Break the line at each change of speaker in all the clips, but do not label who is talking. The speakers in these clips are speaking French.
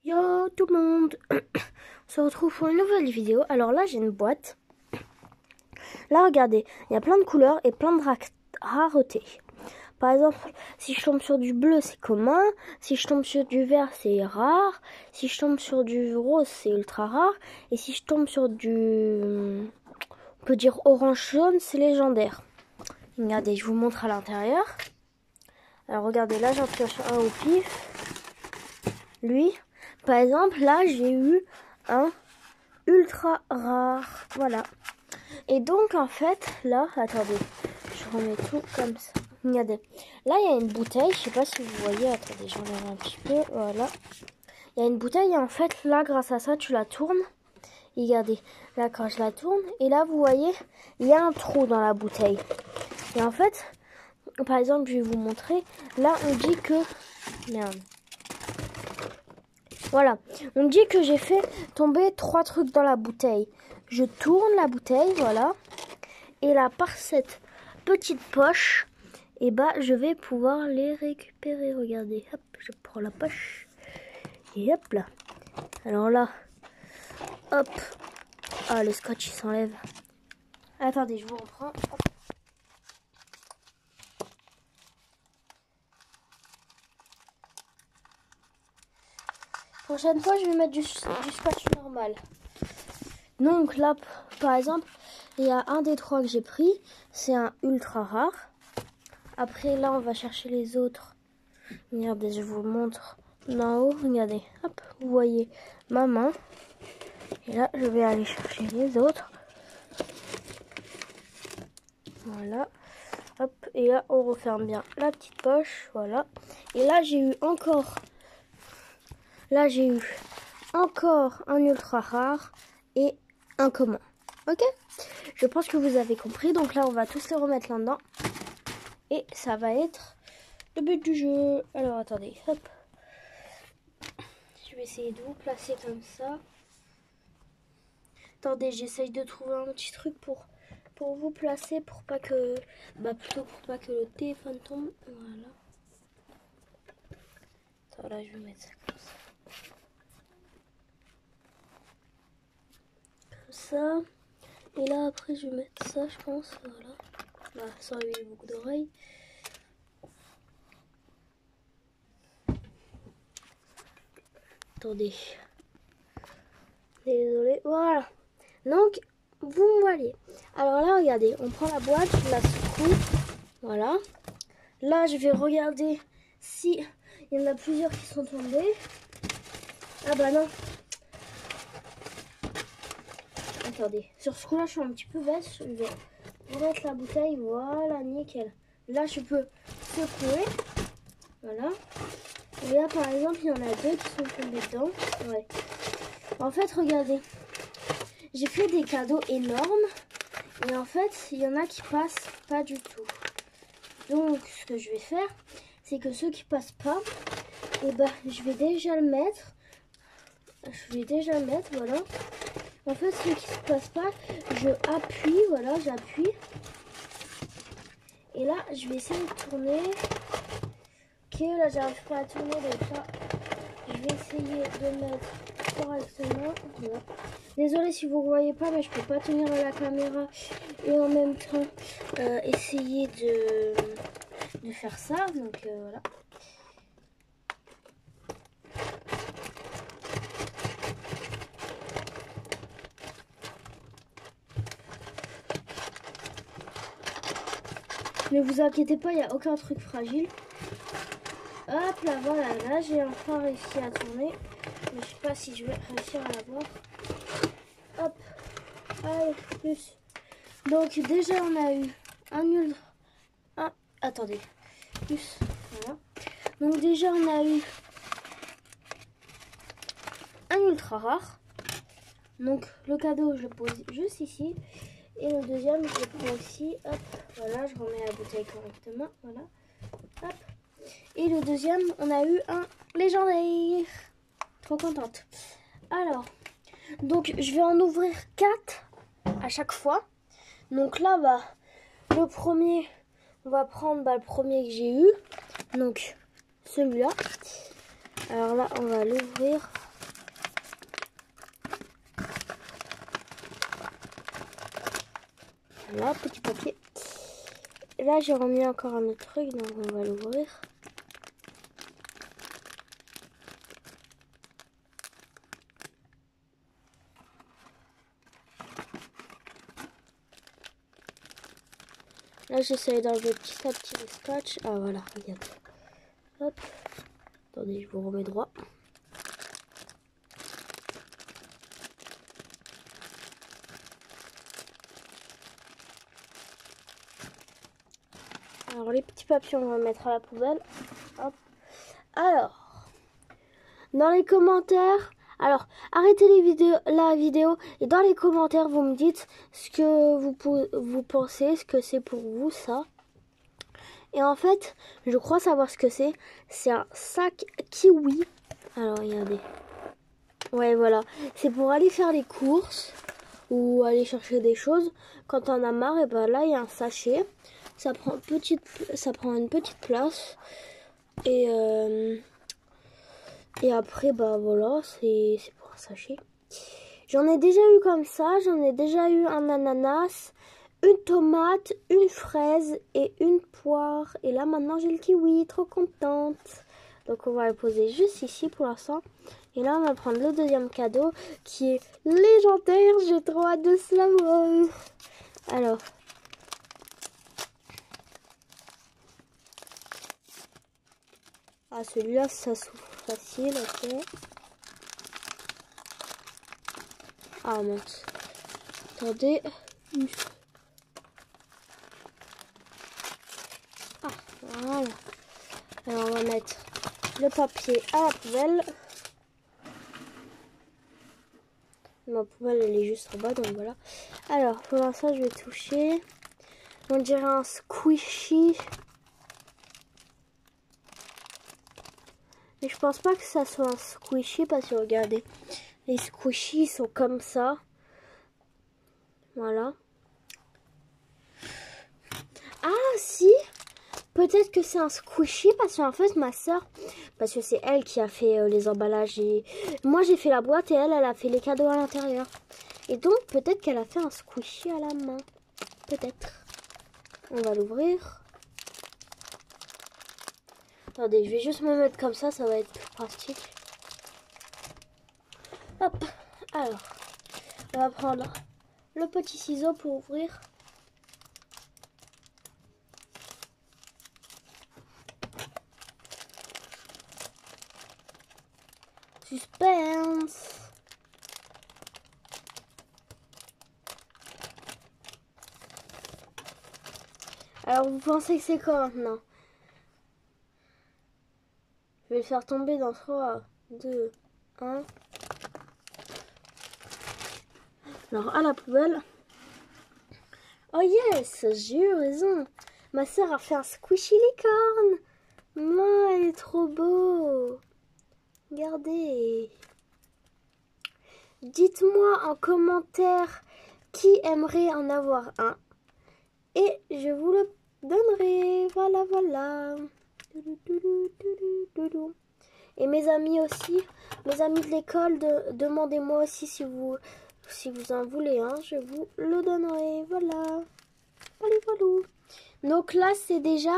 Yo tout le monde. On se retrouve pour une nouvelle vidéo. Alors là j'ai une boîte. Là regardez, il y a plein de couleurs et plein de raretés. Par exemple, si je tombe sur du bleu c'est commun, si je tombe sur du vert c'est rare, si je tombe sur du rose c'est ultra rare, et si je tombe sur du, on peut dire orange jaune, c'est légendaire. Regardez, je vous montre à l'intérieur. Alors regardez, là j'en pioche un au pif. Lui, par exemple, là j'ai eu un ultra rare. Voilà. Et donc en fait, là, attendez, je remets tout comme ça. Regardez, là il y a une bouteille, je sais pas si vous voyez, attendez, j'enlève un petit peu, voilà. Il y a une bouteille et en fait, là grâce à ça, tu la tournes. Et regardez, là quand je la tourne, et là vous voyez, il y a un trou dans la bouteille. Et en fait, par exemple, je vais vous montrer, là on dit que... Merde. Voilà, on dit que j'ai fait tomber 3 trucs dans la bouteille. Je tourne la bouteille, voilà. Et là, par cette petite poche, et bah, je vais pouvoir les récupérer. Regardez, hop, je prends la poche. Et hop là. Alors là, hop. Ah, le scotch, il s'enlève. Attendez, je vous reprends. Hop. Prochaine fois, je vais mettre du scotch normal. Donc là, par exemple, il y a un des 3 que j'ai pris. C'est un ultra rare. Après, là, on va chercher les autres. Regardez, je vous montre d'en haut. Regardez, hop, vous voyez ma main. Et là, je vais aller chercher les autres. Voilà. Hop, et là, on referme bien la petite poche. Voilà. Et là, j'ai eu encore... Là, j'ai eu encore un ultra rare et un commun. Ok? Je pense que vous avez compris. Donc là, on va tous les remettre là-dedans. Et ça va être le but du jeu. Alors, attendez. Hop. Je vais essayer de vous placer comme ça. Attendez, j'essaye de trouver un petit truc pour vous placer. Pour pas que... Bah, plutôt pour pas que le téléphone tombe. Voilà. Attends, là, je vais mettre ça comme ça. Ça, et là après je vais mettre ça, je pense, voilà, bah, sans réveiller beaucoup d'oreilles. Attendez, désolé, voilà. Donc vous me voyez. Alors là regardez, on prend la boîte, je la secoue, voilà. Là je vais regarder si il y en a plusieurs qui sont tombés. Ah bah non. Attendez, sur ce coup-là, je suis un petit peu bête. Je vais remettre la bouteille. Voilà, nickel. Là, je peux secouer. Voilà. Et là, par exemple, il y en a 2 qui sont tombés dedans. Ouais. En fait, regardez. J'ai fait des cadeaux énormes. Et en fait, il y en a qui passent pas du tout. Donc, ce que je vais faire, c'est que ceux qui passent pas, et ben, je vais déjà le mettre. Voilà. En fait, ce qui se passe pas, je appuie, voilà, j'appuie. Et là, je vais essayer de tourner. Ok, là, j'arrive pas à tourner, donc là, je vais essayer de mettre correctement. Voilà. Désolée si vous ne voyez pas, mais je peux pas tenir la caméra et en même temps essayer de faire ça. Donc voilà. Ne vous inquiétez pas, il n'y a aucun truc fragile. Hop là, voilà, là j'ai enfin réussi à tourner. Mais je sais pas si je vais réussir à l'avoir. Hop, allez, plus. Donc déjà on a eu un nul. Ah, attendez, plus, voilà. Donc déjà on a eu un ultra rare. Donc le cadeau je le pose juste ici. Et le deuxième je le prends aussi. Hop, voilà, je remets la bouteille correctement. Voilà. Hop. Et le deuxième, on a eu un légendaire. Trop contente. Alors, donc je vais en ouvrir 4 à chaque fois. Donc là, bah, le premier, on va prendre le premier que j'ai eu. Donc celui-là. Alors là, on va l'ouvrir. Voilà, petit papier. Là, j'ai remis encore un autre truc, donc on va l'ouvrir. Là, j'essaie d'enlever petit à petit le scotch. Ah, voilà, regarde. Hop. Attendez, je vous remets droit. Alors, les petits papiers, on va mettre à la poubelle. Hop. Alors, dans les commentaires, alors arrêtez la vidéo et dans les commentaires, vous me dites ce que vous pensez, ce que c'est pour vous, ça. Et en fait, je crois savoir ce que c'est. C'est un sac kiwi. Alors, regardez. Ouais, voilà. C'est pour aller faire les courses ou aller chercher des choses. Quand on a marre, et ben là, il y a un sachet. Ça prend une petite place. Et après, bah voilà, c'est pour un sachet. J'en ai déjà eu comme ça. J'en ai déjà eu un ananas, une tomate, une fraise et une poire. Et là, maintenant, j'ai le kiwi. Trop contente. Donc, on va le poser juste ici pour l'instant. Et là, on va prendre le deuxième cadeau qui est légendaire. J'ai trop hâte de se l'avoir. Alors. Ah, celui-là, ça s'ouvre facile, ok. Ah, mince. Attendez. Ah, voilà. Alors, on va mettre le papier à la poubelle. Ma poubelle, elle est juste en bas, donc voilà. Alors, pour l'instant, je vais toucher. On dirait un squishy. Mais je pense pas que ça soit un squishy parce que regardez, les squishies sont comme ça. Voilà. Ah si, peut-être que c'est un squishy parce qu'en fait ma soeur, parce que c'est elle qui a fait les emballages et moi j'ai fait la boîte et elle a fait les cadeaux à l'intérieur. Et donc peut-être qu'elle a fait un squishy à la main. Peut-être. On va l'ouvrir. Attendez, je vais juste me mettre comme ça va être plus pratique. Hop, alors, on va prendre le petit ciseau pour ouvrir. Suspense. Alors, vous pensez que c'est quoi maintenant? Je vais le faire tomber dans 3, 2, 1. Alors, à la poubelle. Oh yes, j'ai eu raison. Ma soeur a fait un squishy licorne. Maman, elle est trop beau. Regardez. Dites-moi en commentaire qui aimerait en avoir un. Et je vous le donnerai. Voilà, voilà. Et mes amis aussi. Mes amis de l'école, demandez-moi aussi si vous en voulez un. Je vous le donnerai. Voilà. Allez, voilà. Donc là, c'est déjà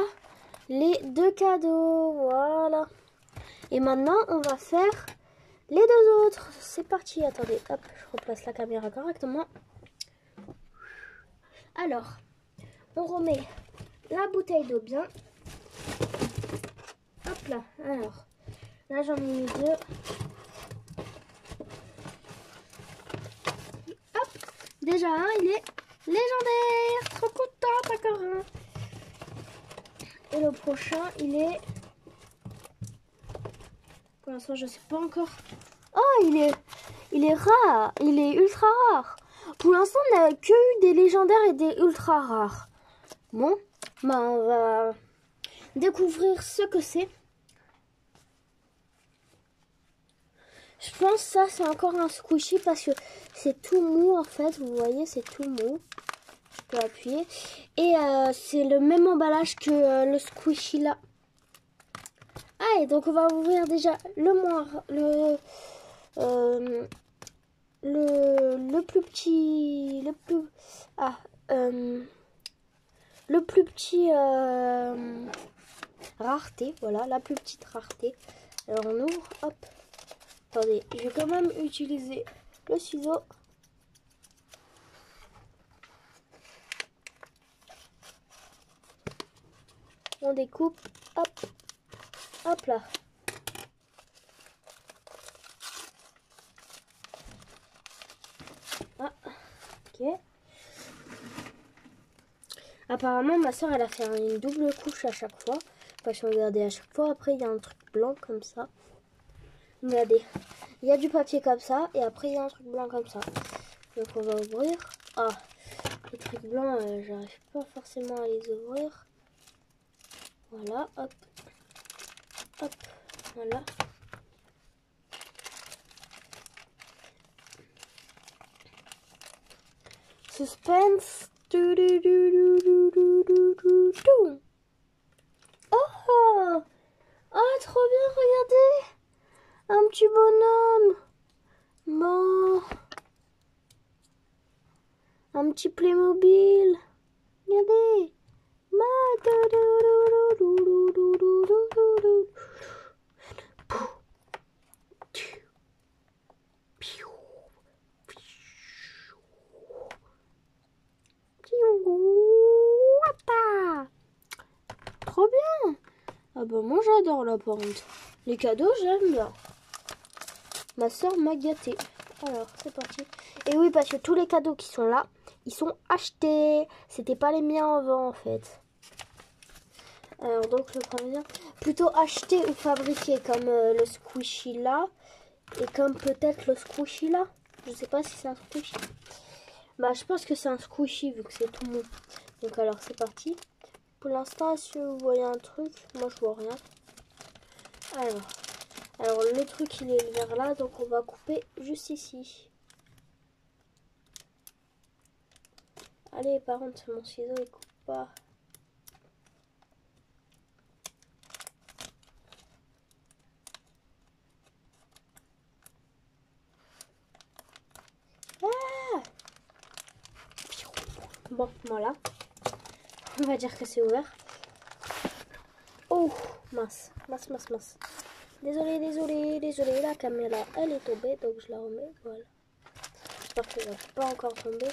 les 2 cadeaux. Voilà. Et maintenant, on va faire les 2 autres. C'est parti. Attendez, hop, je replace la caméra correctement. Alors, on remet la bouteille d'eau bien. Hop là. Alors, là, j'en ai mis 2. Hop. Déjà un, il est légendaire. Trop contente, encore un. Et le prochain, il est... Pour l'instant, je sais pas encore. Oh, il est rare. Il est ultra rare. Pour l'instant, on n'a que eu des légendaires et des ultra rares. Bon, bah on va découvrir ce que c'est. Je pense que ça, c'est encore un squishy parce que c'est tout mou en fait. Vous voyez, c'est tout mou. Je peux appuyer. Et c'est le même emballage que le squishy là. Ah, et donc on va ouvrir déjà le plus petit, le plus petit rareté. Voilà, la plus petite rareté. Alors on ouvre, hop. Attendez, je vais quand même utiliser le ciseau. On découpe, hop, hop là. Ah, ok. Apparemment, ma soeur, elle a fait une double couche à chaque fois. Parce que regardez, à chaque fois, après, il y a un truc blanc comme ça. Regardez, il y a du papier comme ça. Et après, il y a un truc blanc comme ça. Donc, on va ouvrir. Ah, les trucs blancs, j'arrive pas forcément à les ouvrir. Voilà, hop. Hop, voilà. Suspense. Oh! Oh, trop bien, regardez! Un petit bonhomme! Bon. Un petit Playmobil! Regardez! Trop bien! Ah bah moi j'adore la par contre. Les cadeaux j'aime bien. Ma soeur m'a gâté. Alors c'est parti. Et oui parce que tous les cadeaux qui sont là, ils sont achetés. C'était pas les miens avant en fait. Alors donc le premier, plutôt acheté ou fabriqué comme le squishy là. Et comme peut-être le squishy là. Je sais pas si c'est un squishy. Bah je pense que c'est un squishy vu que c'est tout mou. Donc alors c'est parti. Pour l'instant, est-ce que vous voyez un truc? Moi je vois rien. Alors le truc il est vers là, donc on va couper juste ici. Allez, par contre mon ciseau il coupe pas. Ah! Bon, voilà. On va dire que c'est ouvert. Oh, mince. Désolé, la caméra elle est tombée, donc je la remets, voilà. J'espère qu'elle va pas encore tomber.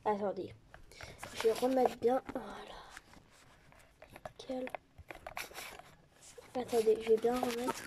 Attendez, je vais remettre bien, voilà. Nickel. Attendez, je vais bien remettre.